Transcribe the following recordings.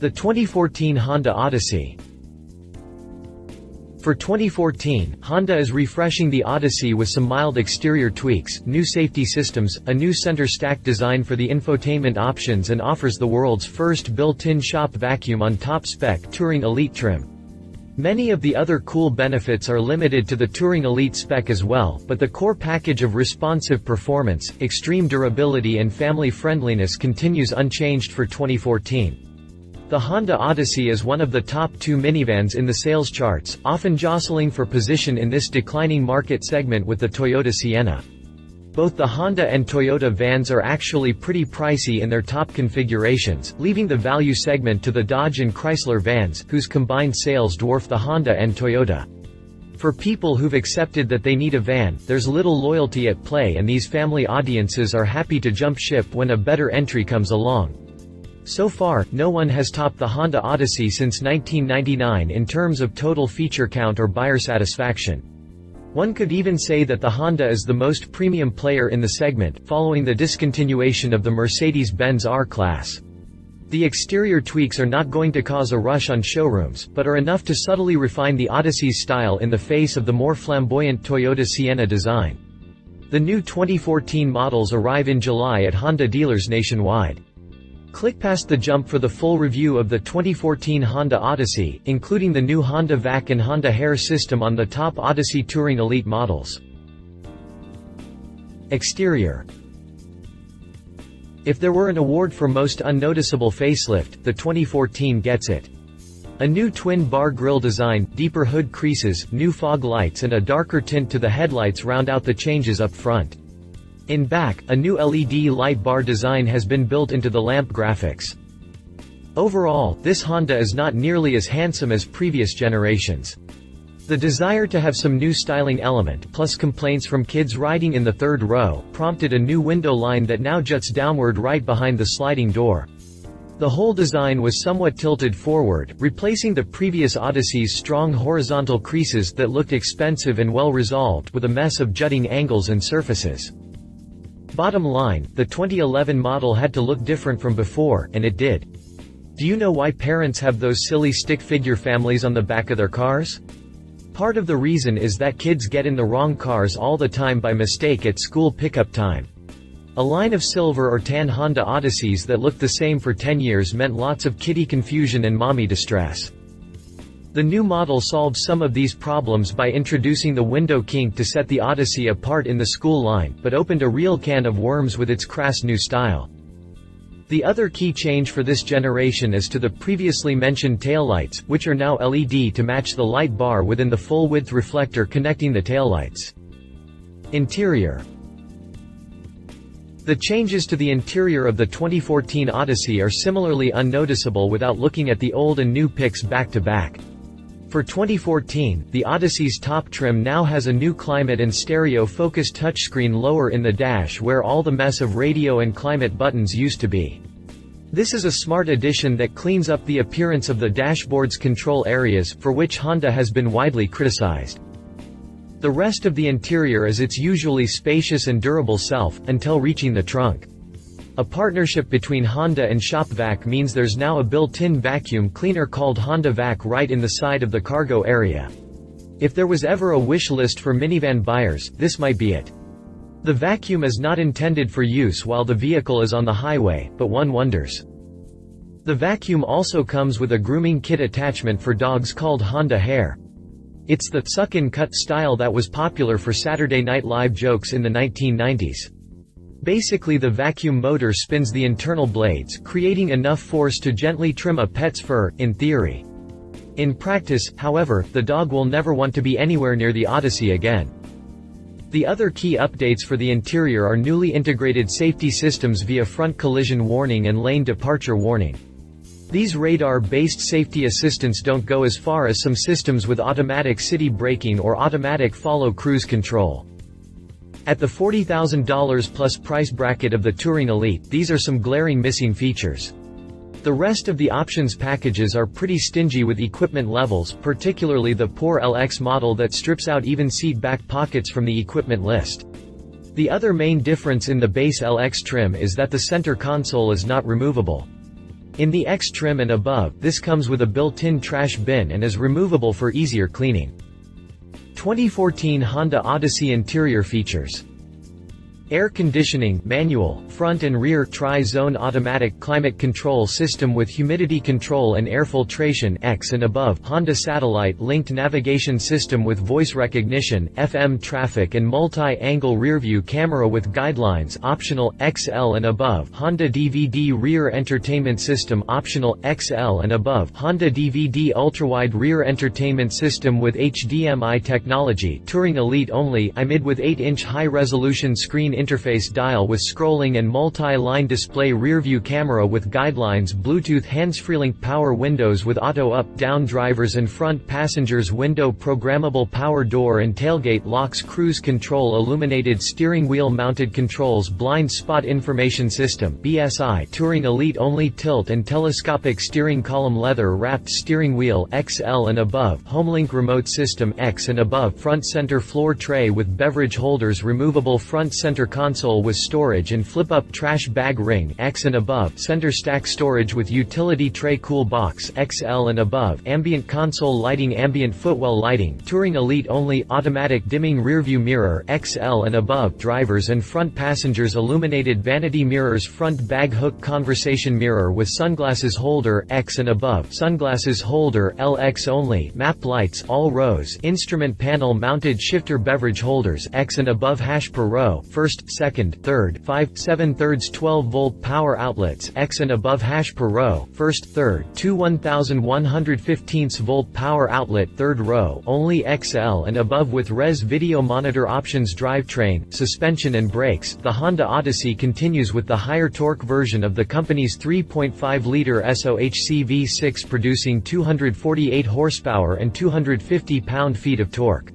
The 2014 Honda Odyssey. For 2014, Honda is refreshing the Odyssey with some mild exterior tweaks, new safety systems, a new center stack design for the infotainment options, and offers the world's first built-in shop vacuum on top-spec Touring Elite trim. Many of the other cool benefits are limited to the Touring Elite spec as well, but the core package of responsive performance, extreme durability and family friendliness continues unchanged for 2014. The Honda Odyssey is one of the top 2 minivans in the sales charts, often jostling for position in this declining market segment with the Toyota Sienna. Both the Honda and Toyota vans are actually pretty pricey in their top configurations, leaving the value segment to the Dodge and Chrysler vans, whose combined sales dwarf the Honda and Toyota. For people who've accepted that they need a van, there's little loyalty at play, and these family audiences are happy to jump ship when a better entry comes along. So far, no one has topped the Honda Odyssey since 1999 in terms of total feature count or buyer satisfaction. One could even say that the Honda is the most premium player in the segment, following the discontinuation of the Mercedes-Benz R-class. The exterior tweaks are not going to cause a rush on showrooms, but are enough to subtly refine the Odyssey's style in the face of the more flamboyant Toyota Sienna design. The new 2014 models arrive in July at Honda dealers nationwide. Click past the jump for the full review of the 2014 Honda Odyssey, including the new Honda VAC and Honda Hair system on the top Odyssey Touring Elite models. Exterior. If there were an award for most unnoticeable facelift, the 2014 gets it. A new twin-bar grille design, deeper hood creases, new fog lights and a darker tint to the headlights round out the changes up front. In back, a new LED light bar design has been built into the lamp graphics. Overall, this Honda is not nearly as handsome as previous generations. The desire to have some new styling element, plus complaints from kids riding in the third row, prompted a new window line that now juts downward right behind the sliding door. The whole design was somewhat tilted forward, replacing the previous Odyssey's strong horizontal creases that looked expensive and well resolved with a mess of jutting angles and surfaces. Bottom line, the 2011 model had to look different from before, and it did. Do you know why parents have those silly stick figure families on the back of their cars? Part of the reason is that kids get in the wrong cars all the time by mistake at school pickup time. A line of silver or tan Honda Odysseys that looked the same for 10 years meant lots of kiddie confusion and mommy distress. The new model solves some of these problems by introducing the window kink to set the Odyssey apart in the school line, but opened a real can of worms with its crass new style. The other key change for this generation is to the previously mentioned taillights, which are now LED to match the light bar within the full-width reflector connecting the taillights. Interior. The changes to the interior of the 2014 Odyssey are similarly unnoticeable without looking at the old and new pics back to back. For 2014, the Odyssey's top trim now has a new climate and stereo-focused touchscreen lower in the dash where all the mess of radio and climate buttons used to be. This is a smart addition that cleans up the appearance of the dashboard's control areas, for which Honda has been widely criticized. The rest of the interior is its usually spacious and durable self, until reaching the trunk. A partnership between Honda and ShopVac means there's now a built-in vacuum cleaner called Honda Vac right in the side of the cargo area. If there was ever a wish list for minivan buyers, this might be it. The vacuum is not intended for use while the vehicle is on the highway, but one wonders. The vacuum also comes with a grooming kit attachment for dogs called Honda Hair. It's the suck-and-cut style that was popular for Saturday Night Live jokes in the 1990s. Basically, the vacuum motor spins the internal blades, creating enough force to gently trim a pet's fur, in theory. In practice, however, the dog will never want to be anywhere near the Odyssey again. The other key updates for the interior are newly integrated safety systems via front collision warning and lane departure warning. These radar-based safety assistants don't go as far as some systems with automatic city braking or automatic follow cruise control. At the $40,000 plus price bracket of the Touring Elite, these are some glaring missing features. The rest of the options packages are pretty stingy with equipment levels, particularly the poor LX model that strips out even seat back pockets from the equipment list. The other main difference in the base LX trim is that the center console is not removable. In the X trim and above, this comes with a built-in trash bin and is removable for easier cleaning. 2014 Honda Odyssey interior features: air conditioning, manual, front and rear tri-zone automatic climate control system with humidity control and air filtration X and above, Honda satellite-linked navigation system with voice recognition, FM traffic and multi-angle rearview camera with guidelines optional, XL and above, Honda DVD rear entertainment system optional, XL and above, Honda DVD ultrawide rear entertainment system with HDMI technology, Touring Elite only, IMID with 8-inch high-resolution screen interface dial with scrolling and multi-line display rearview camera with guidelines Bluetooth hands-free link power windows with auto up-down drivers and front passengers window programmable power door and tailgate locks cruise control illuminated steering wheel mounted controls blind spot information system BSI Touring Elite only tilt and telescopic steering column leather wrapped steering wheel XL and above, Homelink remote system X and above, front center floor tray with beverage holders removable front center console with storage and flip-up trash bag ring X and above, center stack storage with utility tray cool box XL and above, ambient console lighting ambient footwell lighting, Touring Elite only, automatic dimming rearview mirror XL and above, drivers and front passengers illuminated vanity mirrors front bag hook conversation mirror with sunglasses holder X and above, sunglasses holder LX only, map lights all rows, instrument panel mounted shifter beverage holders X and above hash per row, first, second, third, 5, 7/3 12-volt power outlets X and above hash per row, first, third, 2 1115-volt power outlet third row, only XL and above with res video monitor options drivetrain, suspension and brakes. The Honda Odyssey continues with the higher torque version of the company's 3.5-liter SOHC V6 producing 248 horsepower and 250 pound-feet of torque.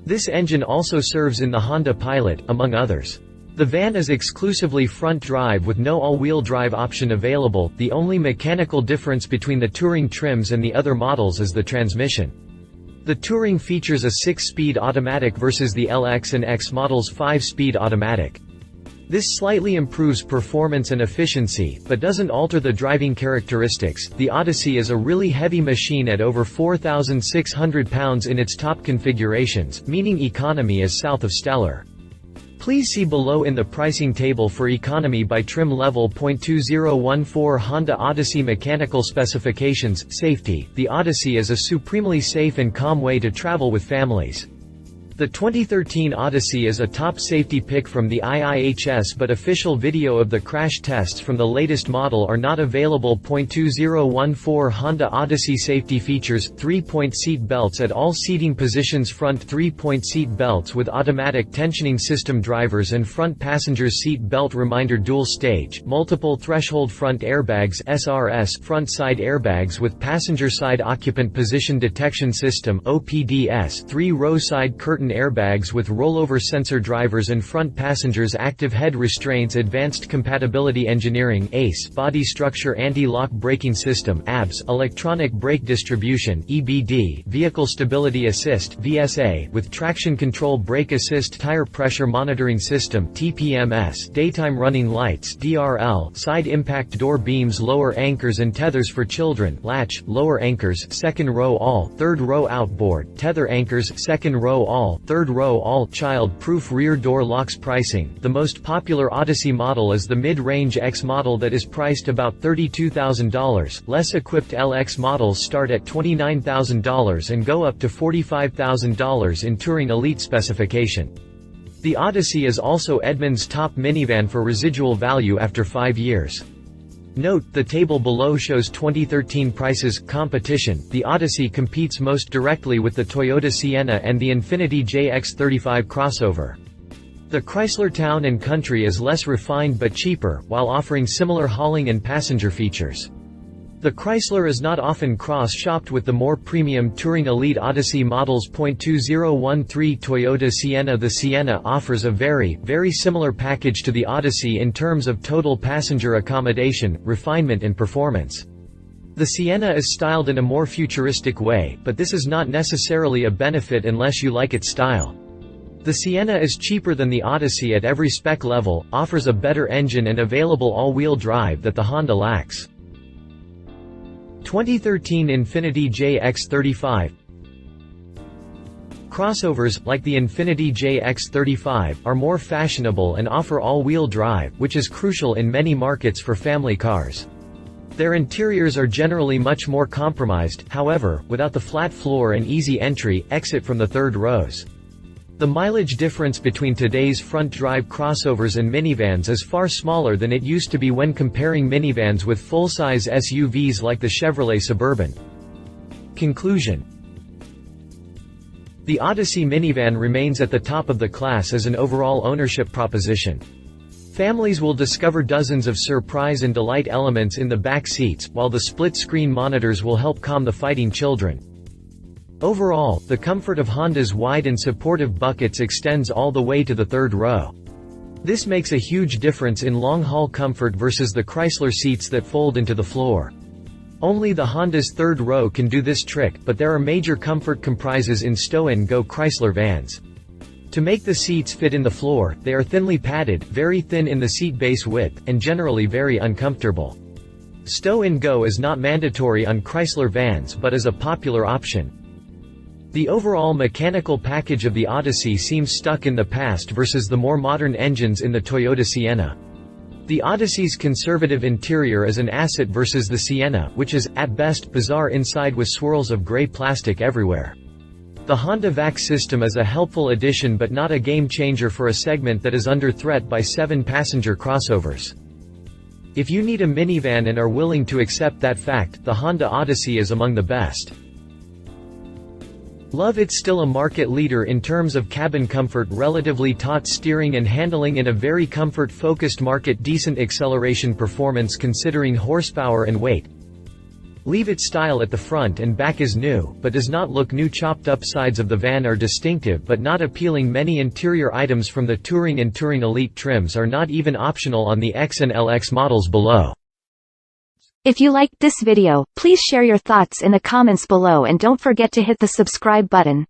This engine also serves in the Honda Pilot, among others. The van is exclusively front drive with no all-wheel drive option available. The only mechanical difference between the Touring trims and the other models is the transmission. The Touring features a 6-speed automatic versus the LX and X models' 5-speed automatic. This slightly improves performance and efficiency, but doesn't alter the driving characteristics. The Odyssey is a really heavy machine at over 4,600 pounds in its top configurations, meaning economy is south of stellar. Please see below in the pricing table for economy by trim level. 2014 Honda Odyssey mechanical specifications. Safety. The Odyssey is a supremely safe and calm way to travel with families. The 2013 Odyssey is a top safety pick from the IIHS, but official video of the crash tests from the latest model are not available. 2014 Honda Odyssey safety features: 3-point seat belts at all seating positions, front 3-point seat belts with automatic tensioning system, drivers and front passengers seat belt reminder, dual stage, multiple threshold front airbags SRS, front side airbags with passenger side occupant position detection system OPDS, 3-row side curtain airbags with rollover sensor, drivers and front passengers active head restraints, advanced compatibility engineering ACE, body structure anti-lock braking system ABS, electronic brake distribution EBD, vehicle stability assist VSA with traction control brake assist, tire pressure monitoring system TPMS, daytime running lights DRL, side impact door beams, lower anchors and tethers for children, latch, lower anchors, second row all, third row outboard, tether anchors, second row all, third row all, child-proof rear door locks. Pricing. The most popular Odyssey model is the mid-range X model that is priced about $32,000. Less equipped LX models start at $29,000 and go up to $45,000 in Touring Elite specification. The Odyssey is also Edmunds' top minivan for residual value after 5 years. Note, the table below shows 2013 prices. Competition. The Odyssey competes most directly with the Toyota Sienna and the Infiniti Jx-35 crossover. The Chrysler Town & Country is less refined but cheaper, while offering similar hauling and passenger features. The Chrysler is not often cross-shopped with the more premium Touring Elite Odyssey models. 2013 Toyota Sienna. The Sienna offers a very similar package to the Odyssey in terms of total passenger accommodation, refinement and performance. The Sienna is styled in a more futuristic way, but this is not necessarily a benefit unless you like its style. The Sienna is cheaper than the Odyssey at every spec level, offers a better engine and available all-wheel drive that the Honda lacks. 2013 Infiniti Jx-35. Crossovers, like the Infiniti Jx-35, are more fashionable and offer all-wheel drive, which is crucial in many markets for family cars. Their interiors are generally much more compromised, however, without the flat floor and easy entry/exit from the third rows. The mileage difference between today's front-drive crossovers and minivans is far smaller than it used to be when comparing minivans with full-size SUVs like the Chevrolet Suburban. Conclusion: the Odyssey minivan remains at the top of the class as an overall ownership proposition. Families will discover dozens of surprise and delight elements in the back seats, while the split-screen monitors will help calm the fighting children. Overall, the comfort of Honda's wide and supportive buckets extends all the way to the third row. This makes a huge difference in long-haul comfort versus the Chrysler seats that fold into the floor. Only the Honda's third row can do this trick, but there are major comfort compromises in stow-and-go Chrysler vans. To make the seats fit in the floor, they are thinly padded, very thin in the seat base width, and generally very uncomfortable. Stow-and-go is not mandatory on Chrysler vans but is a popular option. The overall mechanical package of the Odyssey seems stuck in the past versus the more modern engines in the Toyota Sienna. The Odyssey's conservative interior is an asset versus the Sienna, which is, at best, bizarre inside with swirls of gray plastic everywhere. The Honda VAC system is a helpful addition but not a game-changer for a segment that is under threat by 7-passenger crossovers. If you need a minivan and are willing to accept that fact, the Honda Odyssey is among the best. Love it's still a market leader in terms of cabin comfort, relatively taut steering and handling in a very comfort-focused market, decent acceleration performance considering horsepower and weight. Leave its style at the front and back is new, but does not look new. Chopped up sides of the van are distinctive but not appealing. Many interior items from the Touring and Touring Elite trims are not even optional on the X and LX models below. If you liked this video, please share your thoughts in the comments below and don't forget to hit the subscribe button.